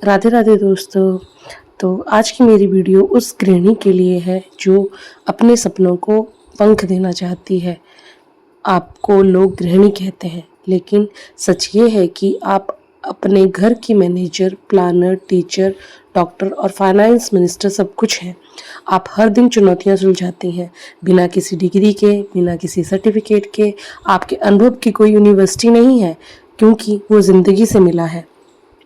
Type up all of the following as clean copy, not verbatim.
राधे राधे दोस्तों। तो आज की मेरी वीडियो उस गृहिणी के लिए है जो अपने सपनों को पंख देना चाहती है। आपको लोग गृहिणी कहते हैं, लेकिन सच ये है कि आप अपने घर की मैनेजर, प्लानर, टीचर, डॉक्टर और फाइनेंस मिनिस्टर सब कुछ हैं। आप हर दिन चुनौतियां सुलझाती हैं, बिना किसी डिग्री के, बिना किसी सर्टिफिकेट के। आपके अनुभव की कोई यूनिवर्सिटी नहीं है, क्योंकि वो ज़िंदगी से मिला है।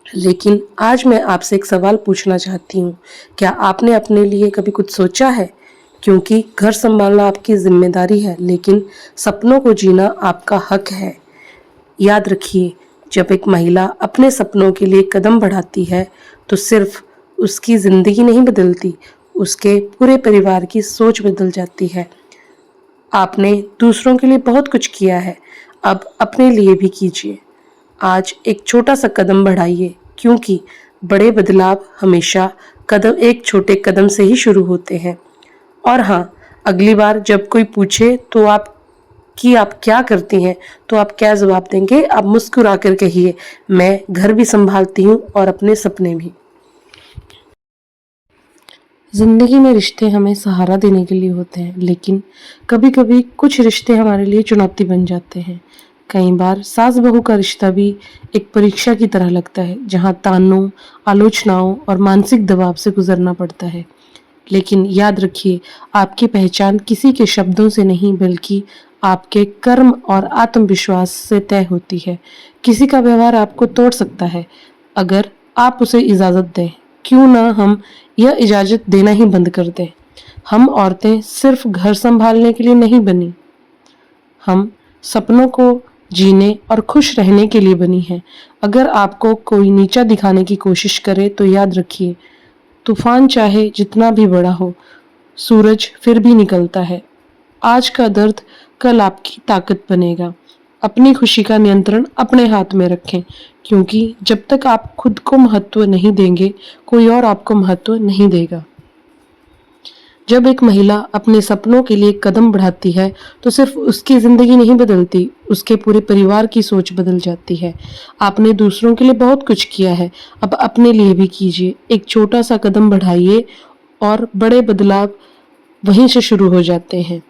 लेकिन आज मैं आपसे एक सवाल पूछना चाहती हूँ। क्या आपने अपने लिए कभी कुछ सोचा है? क्योंकि घर संभालना आपकी जिम्मेदारी है, लेकिन सपनों को जीना आपका हक है। याद रखिए, जब एक महिला अपने सपनों के लिए कदम बढ़ाती है, तो सिर्फ उसकी ज़िंदगी नहीं बदलती, उसके पूरे परिवार की सोच बदल जाती है। आपने दूसरों के लिए बहुत कुछ किया है, अब अपने लिए भी कीजिए। आज एक छोटा सा कदम बढ़ाइए, क्योंकि बड़े बदलाव हमेशा एक छोटे कदम से ही शुरू होते हैं। और हाँ, अगली बार जब कोई पूछे तो आप क्या करती हैं, तो आप क्या जवाब देंगे? आप मुस्कुरा कर कहिए, मैं घर भी संभालती हूँ और अपने सपने भी। जिंदगी में रिश्ते हमें सहारा देने के लिए होते हैं, लेकिन कभी कभी कुछ रिश्ते हमारे लिए चुनौती बन जाते हैं। कई बार सास बहू का रिश्ता भी एक परीक्षा की तरह लगता है, जहाँ तानों, आलोचनाओं और मानसिक दबाव से गुजरना पड़ता है। लेकिन याद रखिए, आपकी पहचान किसी के शब्दों से नहीं, बल्कि आपके कर्म और आत्मविश्वास से तय होती है। किसी का व्यवहार आपको तोड़ सकता है, अगर आप उसे इजाजत दें। क्यों ना हम यह इजाजत देना ही बंद कर दें। हम औरतें सिर्फ घर संभालने के लिए नहीं बनी, हम सपनों को जीने और खुश रहने के लिए बनी हैं। अगर आपको कोई नीचा दिखाने की कोशिश करे, तो याद रखिए, तूफान चाहे जितना भी बड़ा हो, सूरज फिर भी निकलता है। आज का दर्द कल आपकी ताकत बनेगा। अपनी खुशी का नियंत्रण अपने हाथ में रखें, क्योंकि जब तक आप खुद को महत्व नहीं देंगे, कोई और आपको महत्व नहीं देगा। जब एक महिला अपने सपनों के लिए कदम बढ़ाती है, तो सिर्फ उसकी जिंदगी नहीं बदलती, उसके पूरे परिवार की सोच बदल जाती है। आपने दूसरों के लिए बहुत कुछ किया है, अब अपने लिए भी कीजिए। एक छोटा सा कदम बढ़ाइए और बड़े बदलाव वहीं से शुरू हो जाते हैं।